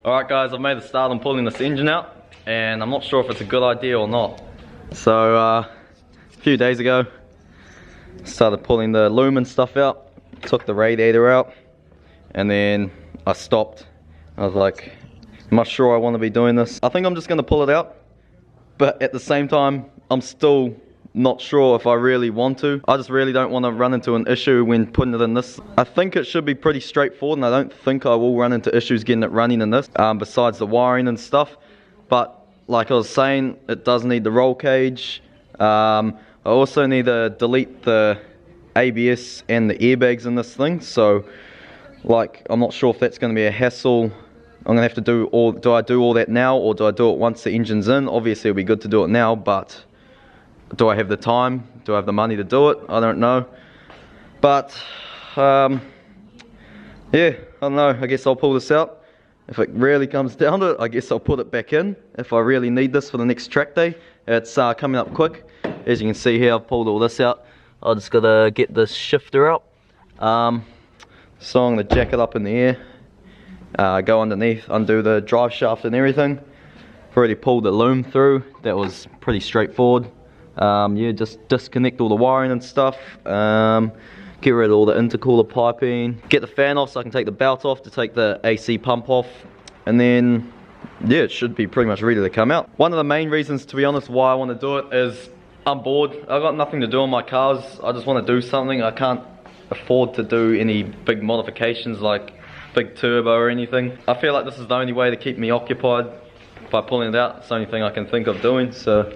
Alright guys, I've made a start on pulling this engine out, and I'm not sure if it's a good idea or not. So a few days ago, started pulling the lumen stuff out, took the radiator out, and then I stopped. I was like, I'm not sure I want to be doing this. I think I'm just going to pull it out, but at the same time, I'm still not sure if I really want to. I just really don't want to run into an issue when putting it in this. I think it should be pretty straightforward, and I don't think I will run into issues getting it running in this, besides the wiring and stuff. But like I was saying, it does need the roll cage. I also need to delete the ABS and the airbags in this thing, so like I'm not sure if that's going to be a hassle. I'm going to have to do I do all that now, or do I do it once the engine's in? Obviously it'll be good to do it now, but do I have the time? Do I have the money to do it? I don't know. But yeah, I don't know. I guess I'll pull this out. If it really comes down to it, I guess I'll put it back in if I really need this for the next track day. It's coming up quick. As you can see here, I've pulled all this out. I just gotta get this shifter out. So I'm gonna jack it up in the air, go underneath, undo the drive shaft and everything. I've already pulled the loom through. That was pretty straightforward. Yeah, just disconnect all the wiring and stuff, get rid of all the intercooler piping, get the fan off so I can take the belt off to take the AC pump off, and then yeah, it should be pretty much ready to come out. One of the main reasons, to be honest, why I want to do it is I'm bored. I've got nothing to do on my cars. I just want to do something. I can't afford to do any big modifications like big turbo or anything. I feel like this is the only way to keep me occupied by pulling it out. It's the only thing I can think of doing, so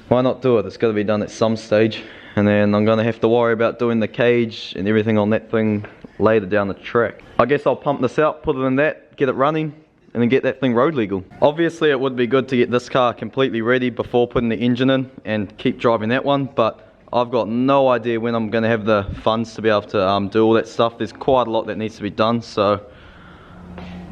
why not do it? It's got to be done at some stage, and then I'm going to have to worry about doing the cage and everything on that thing later down the track. I guess I'll pump this out, put it in that, get it running, and then get that thing road legal. Obviously it would be good to get this car completely ready before putting the engine in and keep driving that one, but I've got no idea when I'm going to have the funds to be able to do all that stuff. There's quite a lot that needs to be done, so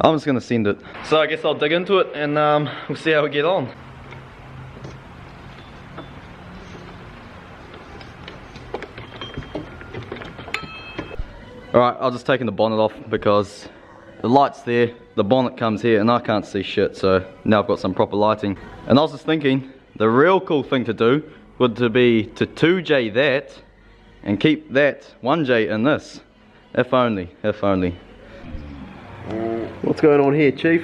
I'm just going to send it. So I guess I'll dig into it and we'll see how we get on. Alright, I've just taken the bonnet off because the light's there, the bonnet comes here, and I can't see shit, so now I've got some proper lighting. And I was just thinking, the real cool thing to do would to be to 2J that, and keep that 1J in this. If only, if only. What's going on here, Chief?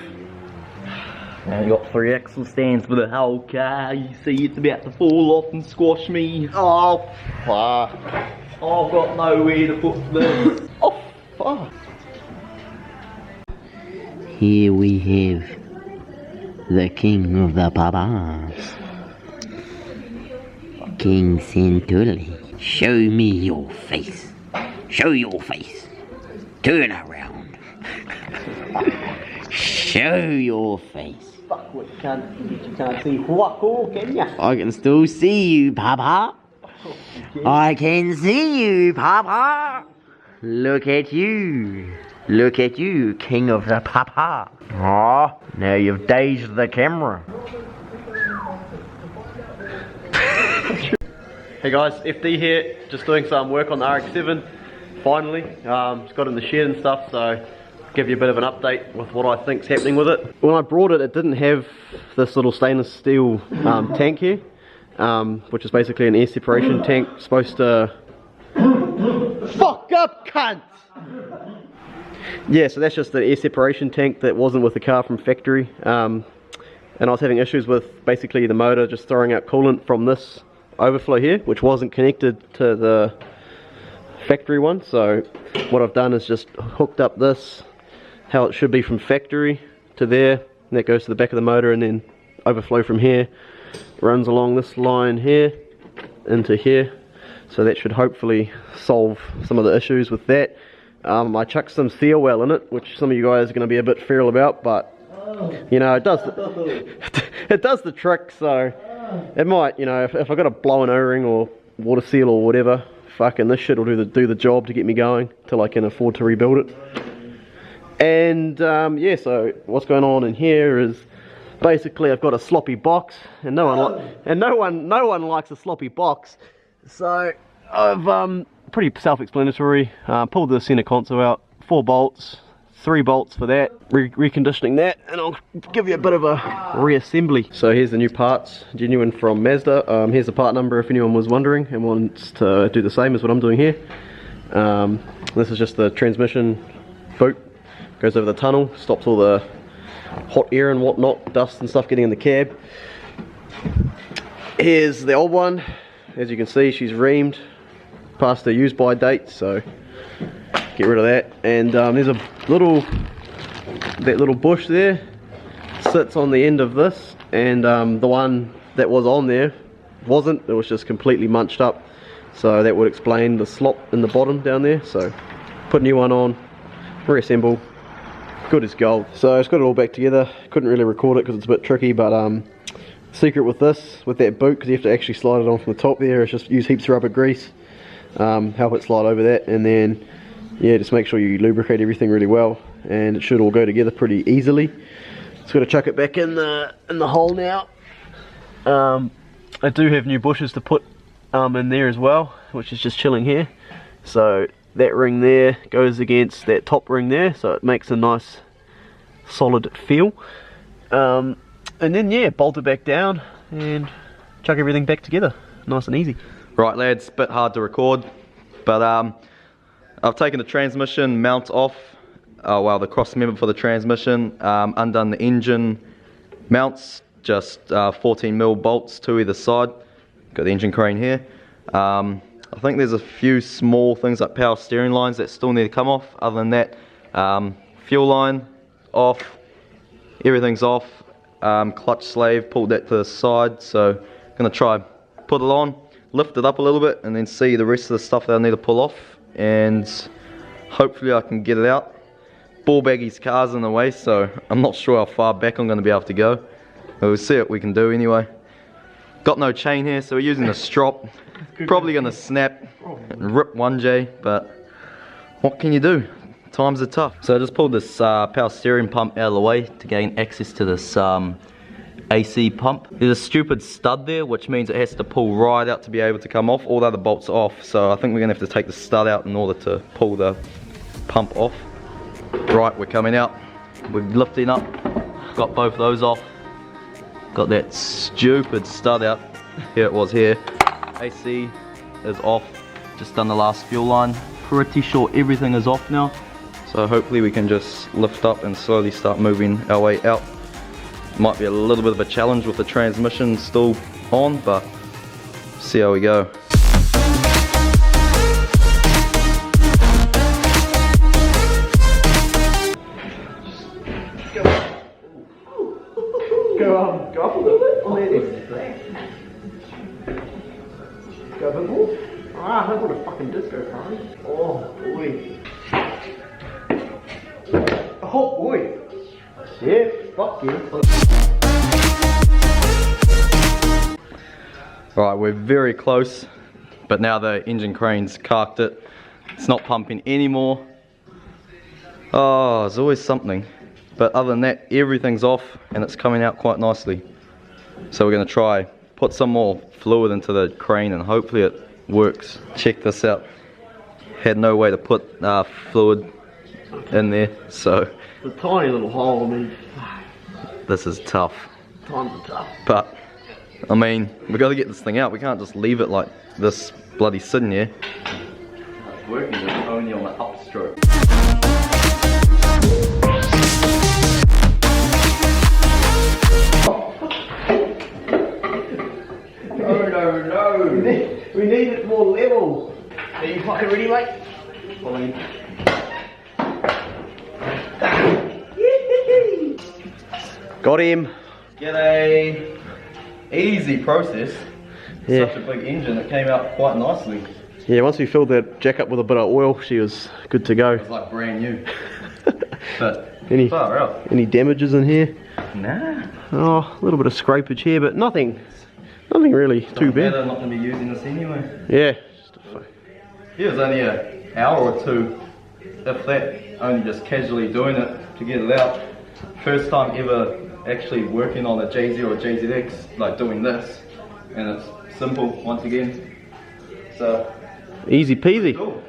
You got 3 axle stands for the whole car. You see it's about to fall off and squash me. Oh, fuck. I've got nowhere to put this. Oh, fuck. Here we have the king of the papas, King Centuli. Show me your face. Show your face. Turn around. Show your face. Fuck, what you can't see what all, can ya? I can still see you, Papa. I can see you, Papa. Look at you. Look at you, king of the papa. Ah, now you've dazed the camera. Hey guys, FD here, just doing some work on the RX-7. Finally, just got in the shed and stuff, so give you a bit of an update with what I think's happening with it. When I brought it, it didn't have this little stainless steel tank here, which is basically an air separation tank, supposed to... Fuck up, cunt! Yeah, so that's just the air separation tank that wasn't with the car from factory, and I was having issues with basically the motor just throwing out coolant from this overflow here, which wasn't connected to the factory one. So what I've done is just hooked up this how it should be from factory to there, and that goes to the back of the motor, and then overflow from here runs along this line here into here. So that should hopefully solve some of the issues with that. I chucked some seal well in it, which some of you guys are going to be a bit fearful about, but you know, it does it does the trick. So it might, you know, if I got a blow-in O-ring or water seal or whatever, fucking this shit will do the job to get me going till I can afford to rebuild it. And yeah, so what's going on in here is basically I've got a sloppy box, and no one likes a sloppy box. So I've pretty self-explanatory. Pulled the center console out, 4 bolts, 3 bolts for that, reconditioning that, and I'll give you a bit of a reassembly. So here's the new parts, genuine from Mazda. Here's the part number if anyone was wondering and wants to do the same as what I'm doing here. This is just the transmission boot, goes over the tunnel, stops all the hot air and whatnot, dust and stuff getting in the cab. Here's the old one. As you can see, she's reamed past the use by date, so get rid of that. And there's a that little bush there sits on the end of this, and the one that was on there wasn't, it was just completely munched up, so that would explain the slop in the bottom down there. So put a new one on, reassemble, good as gold. So it's got it all back together. Couldn't really record it because it's a bit tricky, but secret with this, with that boot, because you have to actually slide it on from the top there, is just use heaps of rubber grease, help it slide over that, and then yeah, just make sure you lubricate everything really well, and it should all go together pretty easily. Just got to chuck it back in the hole now. I do have new bushes to put in there as well, which is just chilling here. So that ring there goes against that top ring there, so it makes a nice solid feel. And then yeah, bolt it back down and chuck everything back together, nice and easy. Right lads, bit hard to record, but I've taken the transmission mount off, the cross member for the transmission, undone the engine mounts, just 14mm bolts to either side, got the engine crane here. I think there's a few small things like power steering lines that still need to come off. Other than that, fuel line off, everything's off. Clutch slave, pulled that to the side, so gonna try put it on, lift it up a little bit, and then see the rest of the stuff that I need to pull off, and hopefully I can get it out. Ball baggy's car's in the way, so I'm not sure how far back I'm gonna be able to go, but we'll see what we can do anyway. Got no chain here, so we're using a strop. Probably gonna snap and rip 1J, but what can you do? Times are tough. So I just pulled this power steering pump out of the way to gain access to this AC pump. There's a stupid stud there, which means it has to pull right out to be able to come off. All the other bolts are off, so I think we're gonna have to take the stud out in order to pull the pump off. Right, we're coming out. We're lifting up, got both those off. Got that stupid stud out. Here it was here. AC is off, just done the last fuel line. Pretty sure everything is off now. So hopefully we can just lift up and slowly start moving our way out. Might be a little bit of a challenge with the transmission still on, but see how we go. Go up a little bit. Oh, there it is. Go a bit more. Ah, I got a fucking disco party. Oh boy. Oh boy. Yeah, fuck you. Alright, we're very close, but now the engine crane's carked it. It's not pumping anymore. Oh, there's always something. But other than that, everything's off and it's coming out quite nicely. So we're going to try put some more fluid into the crane and hopefully it works. Check this out. Had no way to put fluid in there, so It's a tiny little hole, I mean. This is tough. Times are tough. But I mean, we got to get this thing out. We can't just leave it like this bloody sitting here. It's working, it's only on the upstroke. No. We need it more level. Are you fucking ready, mate? Got him. G'day. Easy process. Yeah. Such a big engine, it came out quite nicely. Yeah, once we filled that jack up with a bit of oil, she was good to go. It was like brand new. But Any far out. damages in here? Nah. Oh, a little bit of scrapage here, but nothing really too bad. I'm not going to be using this anyway. Yeah. It was only an hour or two, if that, only just casually doing it to get it out. First time ever actually working on a JZ or a JZX, like doing this, and it's simple once again. So Easy peasy. cool.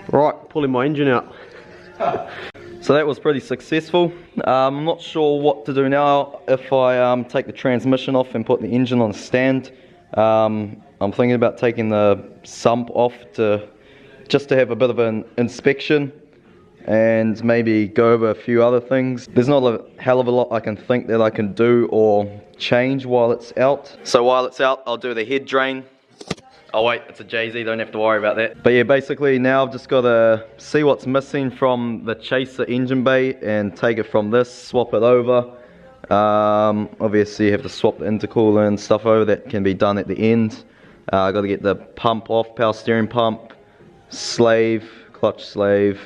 Right, pulling my engine out. So that was pretty successful. I'm not sure what to do now. If I take the transmission off and put the engine on a stand, I'm thinking about taking the sump off just to have a bit of an inspection and maybe go over a few other things. There's not a hell of a lot I can think that I can do or change while it's out. So while it's out, I'll do the head drain. Oh wait, it's a JZ, don't have to worry about that. But yeah, basically now I've just got to see what's missing from the Chaser engine bay and take it from this, swap it over. Obviously you have to swap the intercooler and stuff over. That can be done at the end. I've got to get the pump off, power steering pump, slave, clutch slave.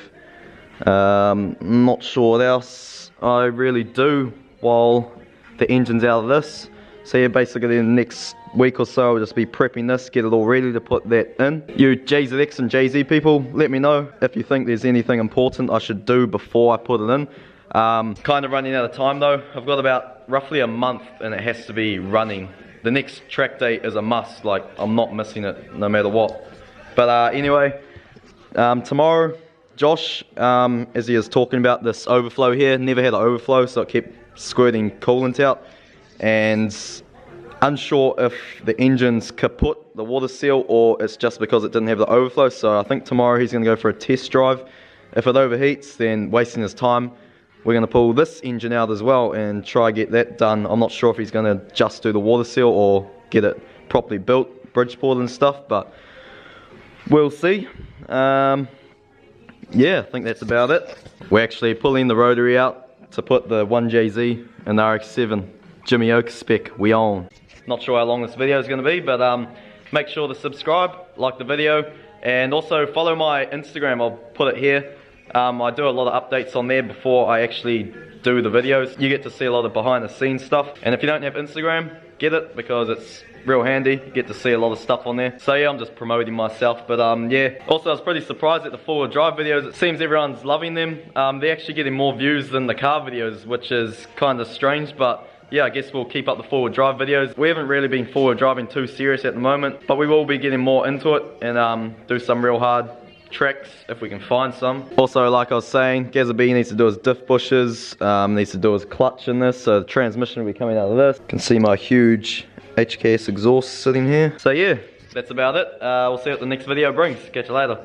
Not sure what else I really do while the engine's out of this. So yeah, basically in the next week or so I'll just be prepping this, get it all ready to put that in. You JZX and JZ people, let me know if you think there's anything important I should do before I put it in. Kind of running out of time though. I've got about roughly a month and it has to be running. The next track day is a must, like I'm not missing it no matter what. But anyway, tomorrow Josh, as he is talking about this overflow here, never had an overflow, so it kept squirting coolant out. And unsure if the engine's kaput, the water seal, or it's just because it didn't have the overflow. So I think tomorrow he's going to go for a test drive. If it overheats, then wasting his time. We're going to pull this engine out as well and try get that done. I'm not sure if he's going to just do the water seal or get it properly built, Bridgeport and stuff, but we'll see. Yeah, I think that's about it. We're actually pulling the rotary out to put the 1JZ and the RX-7 Jimmy Oak spec we own. Not sure how long this video is going to be, but make sure to subscribe, like the video, and also follow my Instagram. I'll put it here. I do a lot of updates on there before I actually do the videos. You get to see a lot of behind the scenes stuff, and if you don't have Instagram, get it because it's real handy. You get to see a lot of stuff on there. So yeah, I'm just promoting myself, but yeah. Also, I was pretty surprised at the four-wheel drive videos. It seems everyone's loving them. They're actually getting more views than the car videos, which is kind of strange, but yeah, I guess we'll keep up the four-wheel drive videos. We haven't really been four-wheel driving too serious at the moment, but we will be getting more into it and do some real hard tracks if we can find some. Also, like I was saying, Gazza B needs to do his diff bushes, needs to do his clutch in this, so the transmission will be coming out of this. You can see my huge HKS exhaust sitting here. So yeah, that's about it. We'll see what the next video brings. Catch you later.